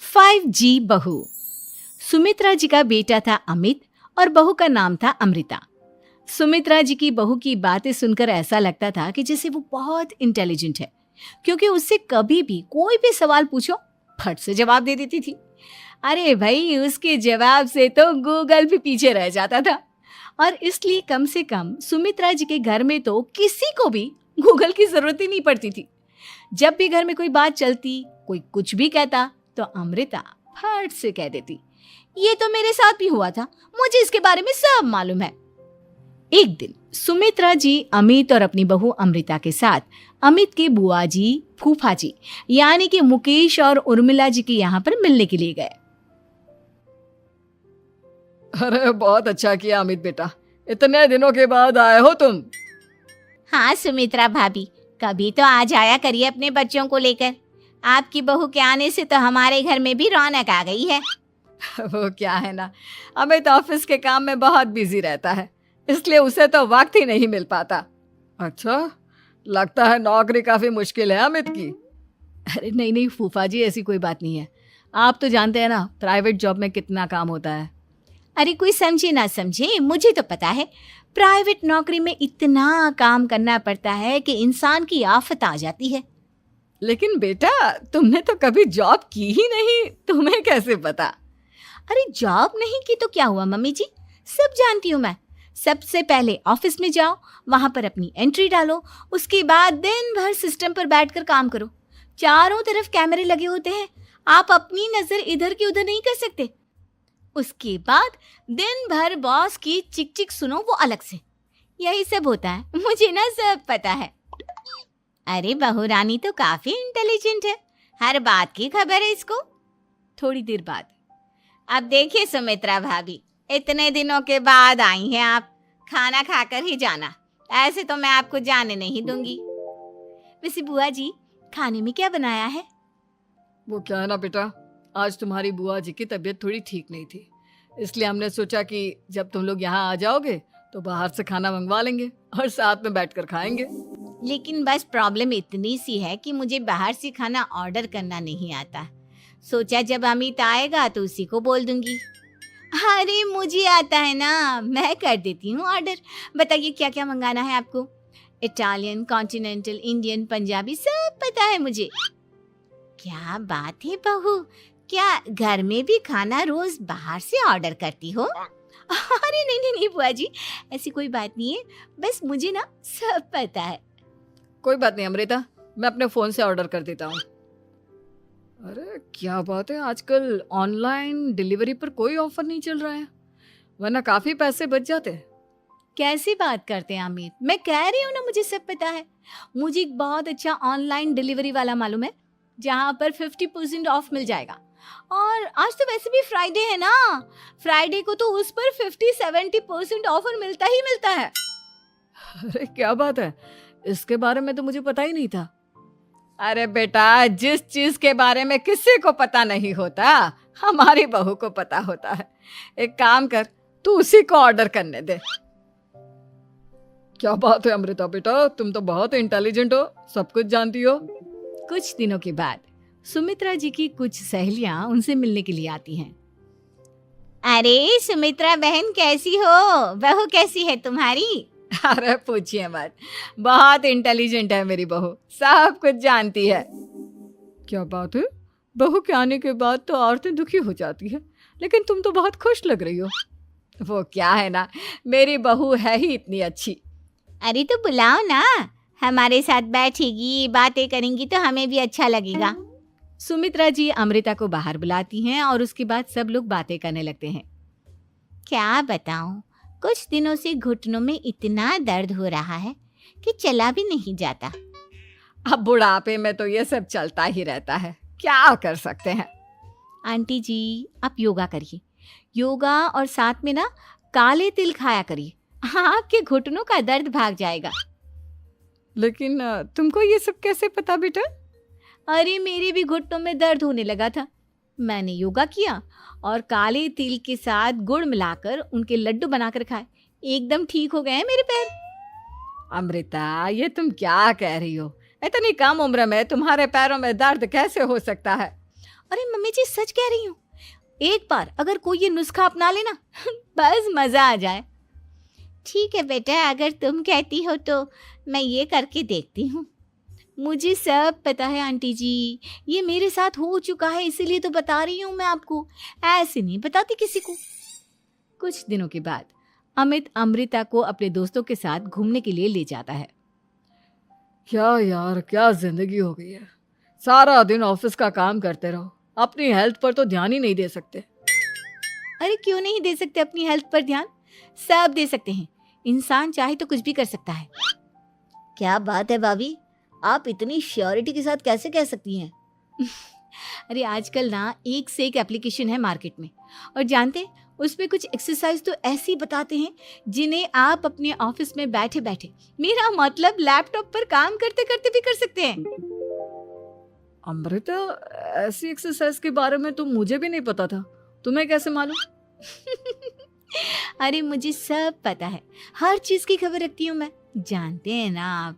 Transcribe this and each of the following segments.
5G बहू। सुमित्रा जी का बेटा था अमित और बहू का नाम था अमृता। सुमित्रा जी की बहू की बातें सुनकर ऐसा लगता था कि जैसे वो बहुत इंटेलिजेंट है, क्योंकि उससे कभी भी कोई भी सवाल पूछो फट से जवाब दे देती थी। अरे भाई, उसके जवाब से तो गूगल भी पीछे रह जाता था। और इसलिए कम से कम सुमित्रा जी के घर में तो किसी को भी गूगल की जरूरत ही नहीं पड़ती थी। जब भी घर में कोई बात चलती, कोई कुछ भी कहता, तो अमृता फट से कह देती, ये तो मेरे साथ भी हुआ था, मुझे इसके बारे में सब मालूम है। एक दिन सुमित्रा जी अमित और अपनी बहू अमृता के साथ अमित के बुआ जी, फूफा जी यानी कि मुकेश और उर्मिला जी के यहाँ पर मिलने के लिए गए। अरे बहुत अच्छा किया अमित बेटा, इतने दिनों के बाद आए हो तुम। हाँ सुमित्रा भाभी, कभी तो आ जाया करिए अपने बच्चों को लेकर। आपकी बहू के आने से तो हमारे घर में भी रौनक आ गई है। वो क्या है ना, अमित ऑफिस के काम में बहुत बिजी रहता है, इसलिए उसे तो वक्त ही नहीं मिल पाता। अच्छा, लगता है नौकरी काफी मुश्किल है अमित की। अरे नहीं फूफा जी, ऐसी कोई बात नहीं है। आप तो जानते हैं ना प्राइवेट जॉब में कितना काम होता है। अरे कोई समझे ना समझे, मुझे तो पता है प्राइवेट नौकरी में इतना काम करना पड़ता है कि इंसान की आफत आ जाती है। लेकिन बेटा, तुमने तो कभी जॉब की ही नहीं, तुम्हें कैसे पता? अरे जॉब नहीं की तो क्या हुआ मम्मी जी, सब जानती हूँ मैं। सबसे पहले ऑफिस में जाओ, वहां पर अपनी एंट्री डालो, उसके बाद दिन भर सिस्टम पर बैठकर काम करो। चारों तरफ कैमरे लगे होते हैं, आप अपनी नजर इधर की उधर नहीं कर सकते। उसके बाद दिन भर बॉस की चिक चिक सुनो, वो अलग से। यही सब होता है, मुझे ना सब पता है। अरे बहू रानी तो काफी इंटेलिजेंट है, हर बात की खबर है इसको। थोड़ी देर बाद, अब देखिए सुमित्रा भाभी, इतने दिनों के बाद आई हैं आप, खाना खाकर ही जाना, ऐसे तो मैं आपको जाने नहीं दूंगी। वैसे बुआ जी, खाने में क्या बनाया है? वो क्या है ना बेटा, आज तुम्हारी बुआ जी की तबीयत थोड़ी ठीक नहीं थी, इसलिए हमने सोचा कि जब तुम लोग यहाँ आ जाओगे तो बाहर से खाना मंगवा लेंगे और साथ में बैठकर खाएंगे। लेकिन बस प्रॉब्लम इतनी सी है कि मुझे बाहर से खाना ऑर्डर करना नहीं आता। सोचा जब अमित आएगा तो उसी को बोल दूंगी। अरे मुझे आता है ना, मैं कर देती हूँ ऑर्डर। बताइए क्या क्या मंगाना है आपको? इटालियन, कॉन्टिनेंटल, इंडियन, पंजाबी, सब पता है मुझे। क्या बात है बहू, क्या घर में भी खाना रोज बाहर से ऑर्डर करती हो? अरे नहीं बुआ जी, ऐसी कोई बात नहीं है, बस मुझे ना सब पता है। कोई बात नहीं अमृता, मैं अपने फोन से ऑर्डर कर देता हूँ। अरे क्या बात है, आजकल ऑनलाइन डिलीवरी पर कोई ऑफर नहीं चल रहा है, वरना काफी पैसे बच जाते। कैसी बात करते हैं अमित, मैं कह रही हूँ ना मुझे सब पता है। मुझे एक बहुत अच्छा ऑनलाइन डिलीवरी वाला मालूम है, जहाँ पर 50% ऑफ मिल जाएगा। और आज तो वैसे भी फ्राइडे है ना, फ्राइडे को तो उस पर 50-70% ऑफर मिलता ही मिलता है। अरे क्या बात है, इसके बारे में तो मुझे पता ही नहीं था। अरे बेटा, जिस चीज के बारे में किसी को पता नहीं होता, हमारी बहू को पता होता है। एक काम कर, तू उसी को ऑर्डर करने दे। क्या बात है अमृता बेटा, तुम तो बहुत इंटेलिजेंट हो, सब कुछ जानती हो। कुछ दिनों के बाद सुमित्रा जी की कुछ सहेलियां उनसे मिलने के लिए आती हैं। अरे सुमित्रा बहन कैसी हो, बहू कैसी है तुम्हारी? अरे पूछिए मत, बहुत इंटेलिजेंट है मेरी बहू, सब कुछ जानती है। क्या बात है, बहू के आने के बाद तो औरतें दुखी हो जाती है, लेकिन तुम तो बहुत खुश लग रही हो। वो क्या है ना, मेरी बहू है ही इतनी अच्छी। अरे तो बुलाओ ना, हमारे साथ बैठेगी, बातें करेंगी तो हमें भी अच्छा लगेगा। सुमित्रा जी अमृता को बाहर बुलाती हैं और उसके बाद सब लोग बातें करने लगते हैं। क्या बताऊं, कुछ दिनों से घुटनों में इतना दर्द हो रहा है कि चला भी नहीं जाता। अब बुढ़ापे में तो ये सब चलता ही रहता है, क्या कर सकते हैं। आंटी जी, आप योगा करिए, योगा और साथ में ना काले तिल खाया करिए, आपके घुटनों का दर्द भाग जाएगा। लेकिन तुमको ये सब कैसे पता बेटा? अरे मेरे भी घुटनों में दर्द होने लगा था, मैंने योगा किया और काले तिल के साथ गुड़ मिलाकर उनके लड्डू बनाकर खाए, एकदम ठीक हो गए हैं मेरे पैर। अमृता, ये तुम क्या कह रही हो? इतनी कम उम्र में तुम्हारे पैरों में दर्द कैसे हो सकता है? अरे मम्मी जी सच कह रही हूँ, एक बार अगर कोई ये नुस्खा अपना लेना बस मजा आ जाए। ठीक है बेटा, अगर तुम कहती हो तो मैं ये करके देखती हूँ। मुझे सब पता है आंटी जी, ये मेरे साथ हो चुका है, इसीलिए तो बता रही हूँ मैं आपको, ऐसे नहीं बताती किसी को। कुछ दिनों के बाद अमित अमृता को अपने दोस्तों के साथ घूमने के लिए ले जाता है। क्या यार, क्या जिंदगी हो गई है। सारा दिन ऑफिस का काम करते रहो, अपनी हेल्थ पर तो ध्यान ही नहीं दे सकते। अरे क्यों नहीं दे सकते अपनी हेल्थ पर ध्यान? सब दे सकते हैं, इंसान चाहे तो कुछ भी कर सकता है। क्या बात है भाभी, आप इतनी श्योरिटी के साथ कैसे कह सकती हैं? अरे आजकल ना एक से एक एप्लीकेशन है मार्केट में, और जानते हैं उसमें कुछ एक्सरसाइज तो ऐसी बताते हैं जिन्हें आप अपने ऑफिस में बैठे बैठे, मेरा मतलब लैपटॉप पर काम करते करते भी कर सकते हैं। अमृता, ऐसी एक्सरसाइज के बारे में तो मुझे भी नहीं पता था, तुम्हें कैसे मालूम? अरे मुझे सब पता है, हर चीज की खबर रखती हूँ मैं, जानते हैं ना आप।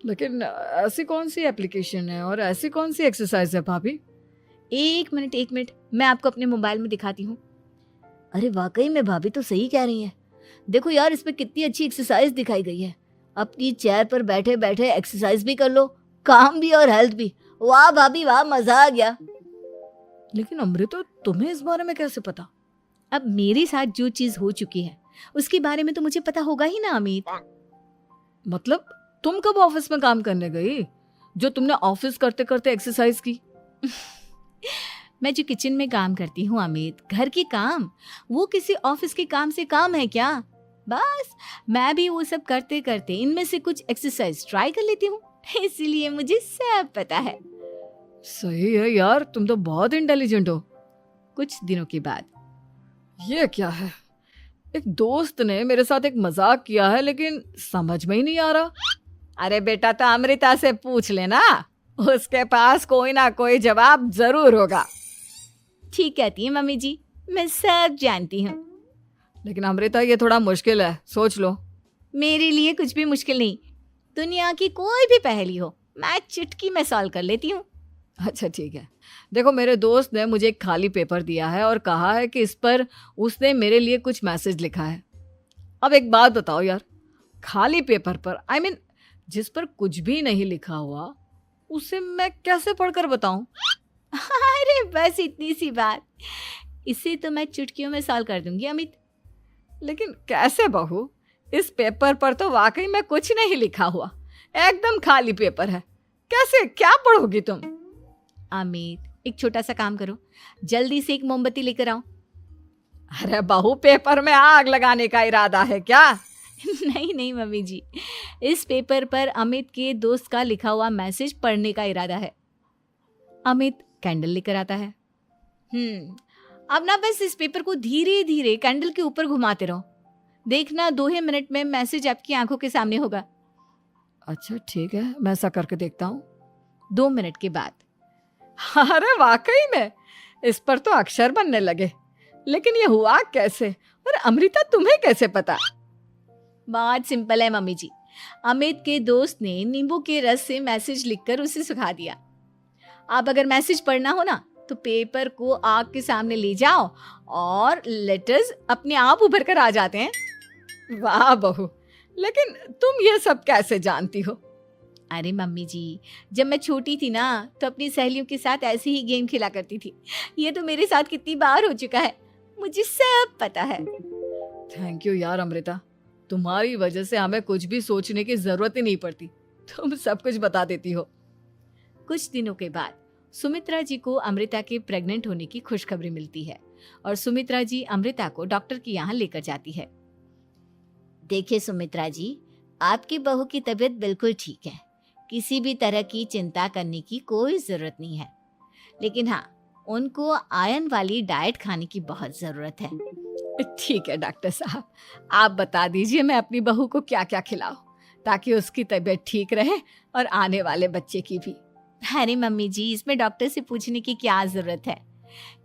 लेकिन ऐसी कौन सी एप्लीकेशन है और ऐसी कौन सी एक्सरसाइज है भाभी? एक मिनट, मैं आपको अपने मोबाइल में दिखाती हूँ। अरे वाकई में भाभी तो सही कह रही हैं। देखो यार, इसमें कितनी अच्छी एक्सरसाइज दिखाई गई है। अपनी चेयर पर बैठे बैठे एक्सरसाइज भी कर लो, काम भी और हेल्थ भी। वाह भाभी वाह, मजा आ गया। लेकिन अमृता, तुम्हें इस बारे में कैसे पता? अब मेरे साथ जो चीज हो चुकी है उसके बारे में तो मुझे पता होगा ही ना अमित। मतलब तुम कब ऑफिस में काम करने गई जो तुमने ऑफिस करते करते एक्सरसाइज की? मैं जो किचन में काम करती हूँ अमित, घर के काम, वो किसी ऑफिस के काम से काम है क्या? बस मैं भी वो सब करते करते इनमें से कुछ एक्सरसाइज ट्राई कर लेती हूँ, इसीलिए मुझे सब पता है। सही है यार, तुम तो बहुत इंटेलिजेंट हो। कुछ दिनों के बाद ये क्या है? एक दोस्त ने मेरे साथ एक मजाक किया है, लेकिन समझ में ही नहीं आ रहा। अरे बेटा, तो अमृता से पूछ लेना, उसके पास कोई ना कोई जवाब जरूर होगा। ठीक कहती है मम्मी जी, मैं सब जानती हूँ। लेकिन अमृता, ये थोड़ा मुश्किल है, सोच लो। मेरे लिए कुछ भी मुश्किल नहीं, दुनिया की कोई भी पहेली हो मैं चुटकी में सॉल्व कर लेती हूँ। अच्छा ठीक है, देखो मेरे दोस्त ने मुझे एक खाली पेपर दिया है और कहा है कि इस पर उसने मेरे लिए कुछ मैसेज लिखा है। अब एक बात बताओ यार, खाली पेपर पर, आई मीन जिस पर कुछ भी नहीं लिखा हुआ, उसे मैं कैसे पढ़कर बताऊं? अरे बस इतनी सी बात, इसे तो मैं चुटकियों में सॉल्व कर दूंगी अमित। लेकिन कैसे बहू? इस पेपर पर तो वाकई में कुछ नहीं लिखा हुआ, एकदम खाली पेपर है, कैसे, क्या पढ़ोगी तुम? अमित, एक छोटा सा काम करो, जल्दी से एक मोमबत्ती लेकर आओ। अरे बहू, पेपर में आग लगाने का इरादा है क्या? नहीं मम्मी जी, इस पेपर पर अमित के दोस्त का लिखा हुआ मैसेज पढ़ने का इरादा है। अमित कैंडल लेकर आता है। अब ना बस इस पेपर को धीरे धीरे कैंडल के ऊपर घुमाते रहो, देखना 2 ही मिनट में मैसेज आपकी आंखों के सामने होगा। अच्छा ठीक है, मैं ऐसा करके देखता हूँ। 2 मिनट के बाद, अरे वाकई में इस पर तो अक्षर बनने लगे, लेकिन ये हुआ कैसे? और अमृता, तुम्हें कैसे पता? बहुत सिंपल है मम्मी जी, अमित के दोस्त ने नींबू के रस से मैसेज लिखकर उसे सुखा दिया। अब अगर मैसेज पढ़ना हो ना तो पेपर को आग के सामने ले जाओ और लेटर्स अपने आप उभर कर आ जाते हैं। वाह बहू, लेकिन तुम ये सब कैसे जानती हो? अरे मम्मी जी, जब मैं छोटी थी ना तो अपनी सहेलियों के साथ ऐसे ही गेम खेला करती थी। ये तो मेरे साथ कितनी बार हो चुका है, मुझे सब पता है। थैंक यू यार अमृता, तुम्हारी वजह से हमें कुछ भी सोचने की जरूरत ही नहीं पड़ती, तुम सब कुछ बता देती हो। कुछ दिनों के बाद सुमित्रा जी को अमृता के प्रेग्नेंट होने की खुशखबरी मिलती है और सुमित्रा जी अमृता को डॉक्टर के यहाँ लेकर जाती है। देखिए सुमित्रा जी, आपकी बहू की तबीयत बिल्कुल ठीक है, किसी भी तरह की चिंता करने की कोई जरूरत नहीं है, लेकिन हाँ, उनको आयरन वाली डाइट खाने की बहुत जरूरत है। ठीक है डॉक्टर साहब, आप बता दीजिए मैं अपनी बहू को क्या क्या खिलाऊं ताकि उसकी तबीयत ठीक रहे और आने वाले बच्चे की भी। अरे मम्मी जी, इसमें डॉक्टर से पूछने की क्या जरूरत है,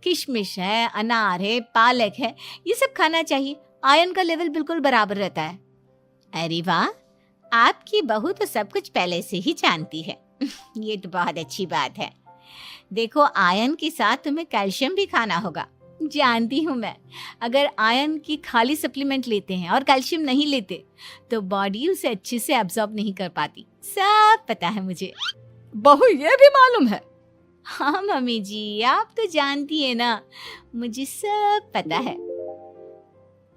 किशमिश है, अनार है, पालक है, ये सब खाना चाहिए, आयरन का लेवल बिल्कुल बराबर रहता है। अरे वाह, आपकी बहू तो सब कुछ पहले से ही जानती है। ये तो बहुत अच्छी बात है। देखो, आयरन के साथ तुम्हें कैल्शियम भी खाना होगा। जानती हूँ मैं, अगर आयरन की खाली सप्लीमेंट लेते हैं और कैल्शियम नहीं लेते तो बॉडी उसे अच्छे से एब्जॉर्ब नहीं कर पाती। सब पता है मुझे। बहू ये भी मालूम है? हाँ मम्मी जी, आप तो जानती है ना, मुझे सब पता है।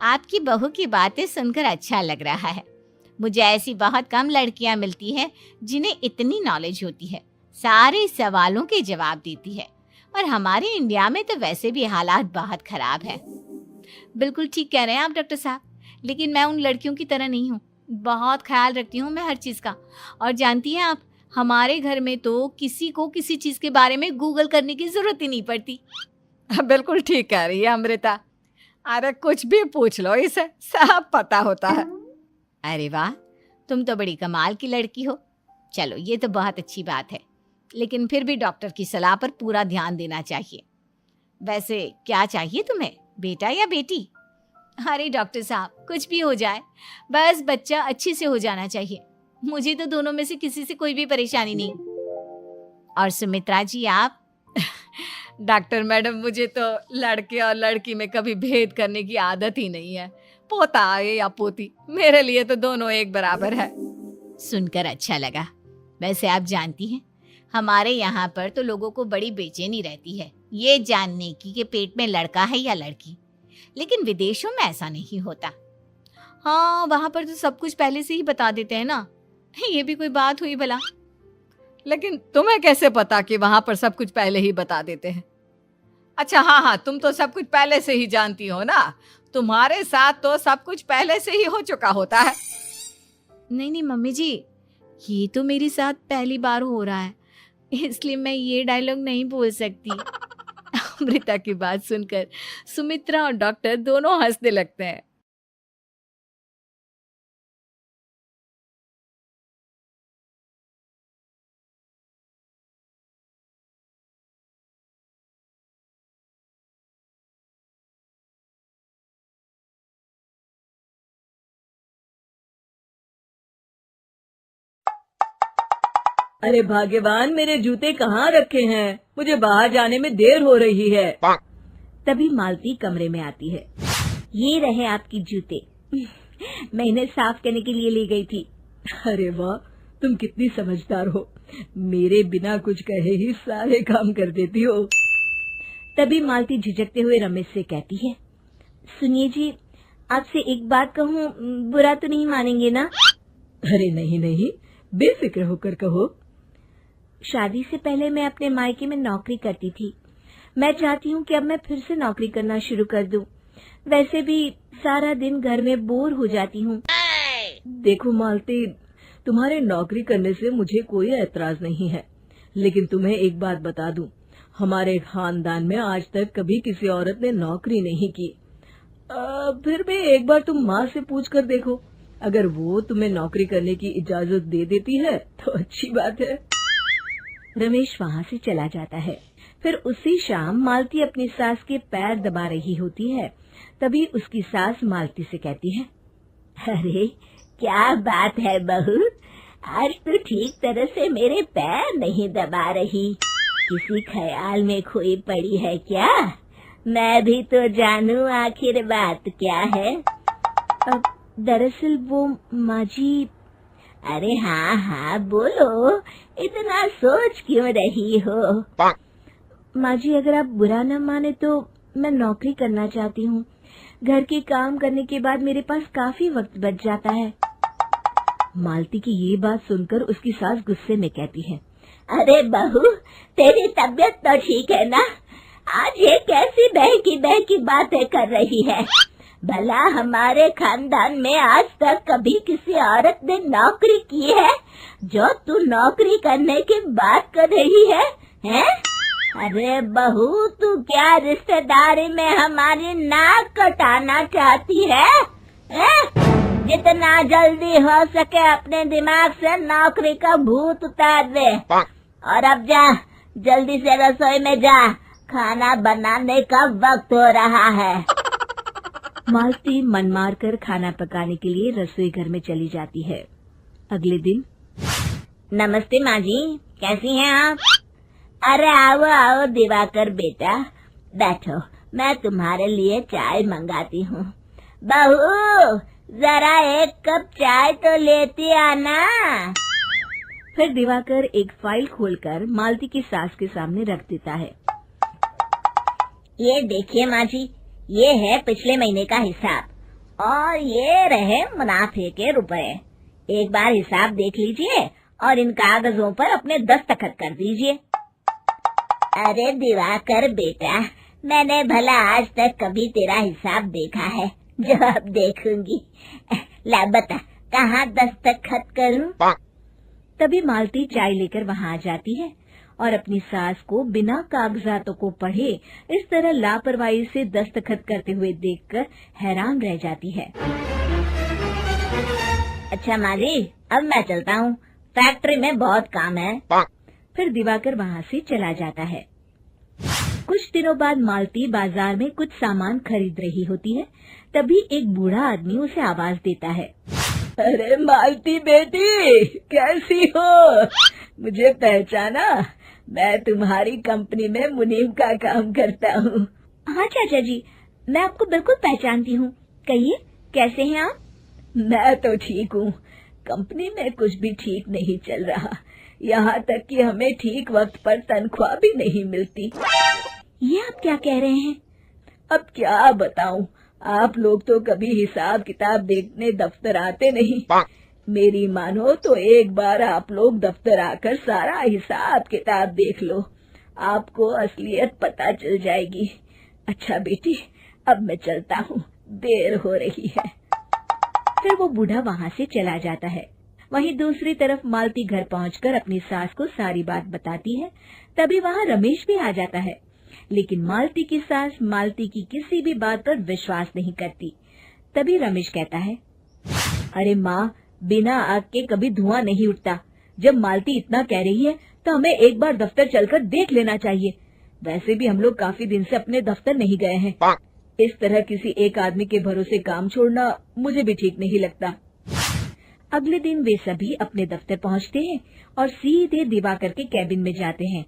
आपकी बहू की बातें सुनकर अच्छा लग रहा है। मुझे ऐसी बहुत कम लड़कियां मिलती हैं जिन्हें इतनी नॉलेज होती है, सारे सवालों के जवाब देती है। और हमारे इंडिया में तो वैसे भी हालात बहुत खराब है। बिल्कुल ठीक कह रहे हैं आप डॉक्टर साहब, लेकिन मैं उन लड़कियों की तरह नहीं हूँ। बहुत ख्याल रखती हूँ मैं हर चीज़ का। और जानती हैं आप, हमारे घर में तो किसी को किसी चीज़ के बारे में गूगल करने की ज़रूरत ही नहीं पड़ती। बिल्कुल ठीक कह रही है अमृता। अरे कुछ भी पूछ लो इसे, सब पता होता है। अरे वाह, तुम तो बड़ी कमाल की लड़की हो। चलो, ये तो बहुत अच्छी बात है, लेकिन फिर भी डॉक्टर की सलाह पर पूरा ध्यान देना चाहिए। वैसे क्या चाहिए तुम्हें, बेटा या बेटी? अरे डॉक्टर साहब, कुछ भी हो जाए, बस बच्चा अच्छे से हो जाना चाहिए। मुझे तो दोनों में से किसी से कोई भी परेशानी नहीं। और सुमित्रा जी, आप? डॉक्टर मैडम, मुझे तो लड़के और लड़की में कभी भेद करने की आदत ही नहीं है। पोता आए या पोती, मेरे लिए तो दोनों एक बराबर है। सुनकर अच्छा लगा। वैसे आप जानती हैं, हमारे यहाँ पर तो लोगों को बड़ी बेचैनी रहती है ये जानने की कि पेट में लड़का है या लड़की, लेकिन विदेशों में ऐसा नहीं होता। हाँ, वहाँ पर तो सब कुछ पहले से ही बता देते हैं ना। ये भी कोई बात हुई भला? लेकिन तुम्हें कैसे पता कि वहां पर सब कुछ पहले ही बता देते हैं? अच्छा हाँ, तुम तो सब कुछ पहले से ही जानती हो ना। तुम्हारे साथ तो सब कुछ पहले से ही हो चुका होता है। नहीं मम्मी जी, ये तो मेरे साथ पहली बार हो रहा है, इसलिए मैं ये डायलॉग नहीं बोल सकती। अमृता की बात सुनकर सुमित्रा और डॉक्टर दोनों हंसने लगते हैं। अरे भाग्यवान, मेरे जूते कहाँ रखे हैं? मुझे बाहर जाने में देर हो रही है। तभी मालती कमरे में आती है। ये रहे आपकी जूते। मैं इन्हें साफ करने के लिए ले गई थी। अरे वाह, तुम कितनी समझदार हो। मेरे बिना कुछ कहे ही सारे काम कर देती हो। तभी मालती झिझकते हुए रमेश से कहती है, सुनिए जी, आपसे एक बात कहूँ, बुरा तो नहीं मानेंगे ना? अरे नहीं नहीं, बेफिक्र होकर कहो। शादी से पहले मैं अपने मायके में नौकरी करती थी। मैं चाहती हूँ कि अब मैं फिर से नौकरी करना शुरू कर दूं। वैसे भी सारा दिन घर में बोर हो जाती हूँ। देखो मालती, तुम्हारे नौकरी करने से मुझे कोई ऐतराज नहीं है, लेकिन तुम्हें एक बात बता दूं, हमारे खानदान में आज तक कभी किसी औरत ने नौकरी नहीं की। फिर भी एक बार तुम माँ से पूछ कर देखो, अगर वो तुम्हें नौकरी करने की इजाजत दे देती है तो अच्छी बात है। रमेश वहाँ से चला जाता है। फिर उसी शाम मालती अपनी सास के पैर दबा रही होती है। तभी उसकी सास मालती से कहती है, अरे क्या बात है बहू, आज तो ठीक तरह से मेरे पैर नहीं दबा रही। किसी ख्याल में खोई पड़ी है क्या? मैं भी तो जानूं आखिर बात क्या है। दरअसल वो माँ जी। अरे हाँ हाँ बोलो, इतना सोच क्यों रही हो? माँ जी, अगर आप बुरा न माने तो मैं नौकरी करना चाहती हूँ। घर के काम करने के बाद मेरे पास काफी वक्त बच जाता है। मालती की ये बात सुनकर उसकी सास गुस्से में कहती है, अरे बहू, तेरी तबीयत तो ठीक है ना? आज ये कैसी बहकी बातें कर रही है? भला हमारे खानदान में आज तक कभी किसी औरत ने नौकरी की है जो तू नौकरी करने की बात कर रही है, हैं? अरे बहू, तू क्या रिश्तेदारी में हमारी नाक कटाना चाहती है? जितना जल्दी हो सके अपने दिमाग से नौकरी का भूत उतार दे, और अब जा, जल्दी से रसोई में जा, खाना बनाने का वक्त हो रहा है। मालती मन मार कर खाना पकाने के लिए रसोई घर में चली जाती है। अगले दिन, नमस्ते माँ जी, कैसी हैं आप? अरे आओ आओ दिवाकर बेटा, बैठो, मैं तुम्हारे लिए चाय मंगाती हूँ। बहू, जरा एक कप चाय तो लेती आना। फिर दिवाकर एक फाइल खोलकर मालती की सास के सामने रख देता है। ये देखिए माँ जी, ये है पिछले महीने का हिसाब और ये रहे मुनाफे के रुपए। एक बार हिसाब देख लीजिए और इन कागजों पर अपने दस्तखत कर दीजिए। अरे दिवाकर बेटा, मैंने भला आज तक कभी तेरा हिसाब देखा है जो अब देखूंगी? ला बता, कहाँ दस्तखत करूं? तभी मालती चाय लेकर वहाँ आ जाती है और अपनी सास को बिना कागजातों को पढ़े इस तरह लापरवाही से दस्तखत करते हुए देखकर हैरान रह जाती है। अच्छा माँ जी, अब मैं चलता हूँ, फैक्ट्री में बहुत काम है। फिर दिवाकर वहाँ से चला जाता है। कुछ दिनों बाद मालती बाजार में कुछ सामान खरीद रही होती है। तभी एक बूढ़ा आदमी उसे आवाज देता है। अरे मालती बेटी, कैसी हो? मुझे पहचाना? मैं तुम्हारी कंपनी में मुनीम का काम करता हूँ। हाँ चाचा जी, मैं आपको बिल्कुल पहचानती हूँ। कहिए, कैसे हैं आप? मैं तो ठीक हूँ। कंपनी में कुछ भी ठीक नहीं चल रहा, यहाँ तक कि हमें ठीक वक्त पर तनख्वाह भी नहीं मिलती। ये आप क्या कह रहे हैं? अब क्या बताऊं, आप लोग तो कभी हिसाब किताब देखने दफ्तर आते नहीं। मेरी मानो तो एक बार आप लोग दफ्तर आकर सारा हिसाब किताब देख लो, आपको असलियत पता चल जाएगी। अच्छा बेटी, अब मैं चलता हूँ, देर हो रही है। फिर वो बूढ़ा वहाँ से चला जाता है। वहीं दूसरी तरफ मालती घर पहुंचकर अपनी सास को सारी बात बताती है। तभी वहाँ रमेश भी आ जाता है, लेकिन मालती की सास मालती की किसी भी बात पर विश्वास नहीं करती। तभी रमेश कहता है, अरे माँ, बिना आग के कभी धुआं नहीं उठता। जब मालती इतना कह रही है तो हमें एक बार दफ्तर चलकर देख लेना चाहिए। वैसे भी हम लोग काफी दिन से अपने दफ्तर नहीं गए हैं। इस तरह किसी एक आदमी के भरोसे काम छोड़ना मुझे भी ठीक नहीं लगता। अगले दिन वे सभी अपने दफ्तर पहुंचते हैं और सीधे दिवाकर के कैबिन में जाते हैं।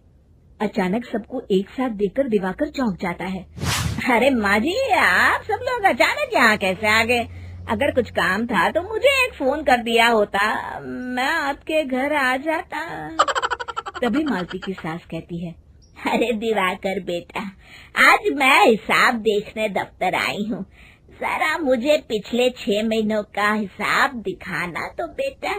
अचानक सबको एक साथ देखकर दिवाकर चौंक जाता है। अरे माँ जी, आप सब लोग अचानक यहाँ कैसे आ गए? अगर कुछ काम था तो मुझे एक फोन कर दिया होता, मैं आपके घर आ जाता। तभी मालती की सास कहती है, अरे दिवाकर बेटा, आज मैं हिसाब देखने दफ्तर आई हूँ, जरा मुझे पिछले 6 महीनों का हिसाब दिखाना तो बेटा।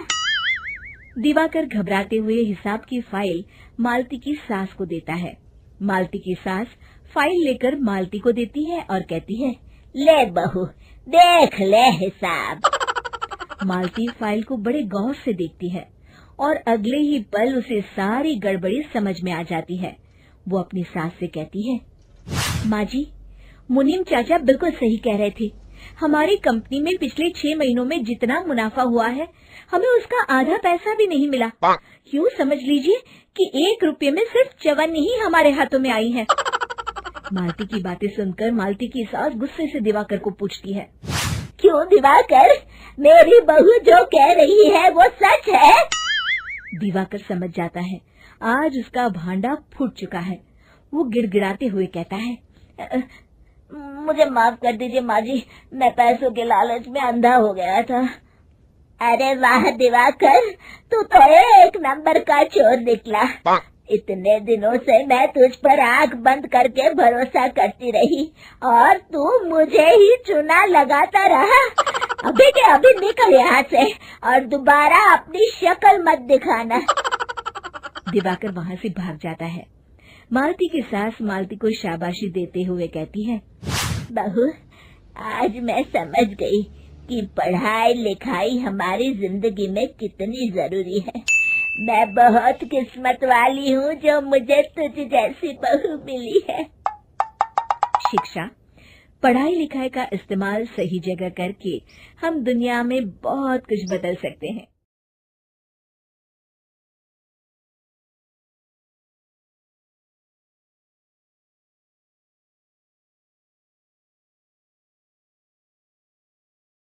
दिवाकर घबराते हुए हिसाब की फाइल मालती की सास को देता है। मालती की सास फाइल लेकर मालती को देती है और कहती है, ले बहू, देख ले हिसाब। मालती फाइल को बड़े गौर से देखती है और अगले ही पल उसे सारी गड़बड़ी समझ में आ जाती है। वो अपनी सास से कहती है, माँ जी, मुनीम चाचा बिल्कुल सही कह रहे थे। हमारी कंपनी में पिछले 6 महीनों में जितना मुनाफा हुआ है, हमें उसका आधा पैसा भी नहीं मिला। यूँ समझ लीजिए कि 1 रुपये में सिर्फ चवन्नी ही हमारे हाथों में आई है। मालती की बातें सुनकर मालती की सास गुस्से से दिवाकर को पूछती है, क्यों दिवाकर, मेरी बहू जो कह रही है वो सच है? दिवाकर समझ जाता है आज उसका भांडा फूट चुका है। वो गिड़गिड़ाते हुए कहता है, मुझे माफ कर दीजिए माँ जी, मैं पैसों के लालच में अंधा हो गया था। अरे वाह दिवाकर, तू तो एक नंबर का चोर निकला। इतने दिनों से मैं तुझ पर आंख बंद करके भरोसा करती रही और तू मुझे ही चुना लगाता रहा। अभी के अभी निकल यहाँ से और दोबारा अपनी शक्ल मत दिखाना। दिवाकर वहाँ से भाग जाता है। मालती की सास मालती को शाबाशी देते हुए कहती है, बहू, आज मैं समझ गई कि पढ़ाई लिखाई हमारी जिंदगी में कितनी जरूरी है। मैं बहुत किस्मत वाली हूँ जो मुझे तुझ जैसी बहू मिली है। शिक्षा, पढ़ाई लिखाई का इस्तेमाल सही जगह करके हम दुनिया में बहुत कुछ बदल सकते हैं।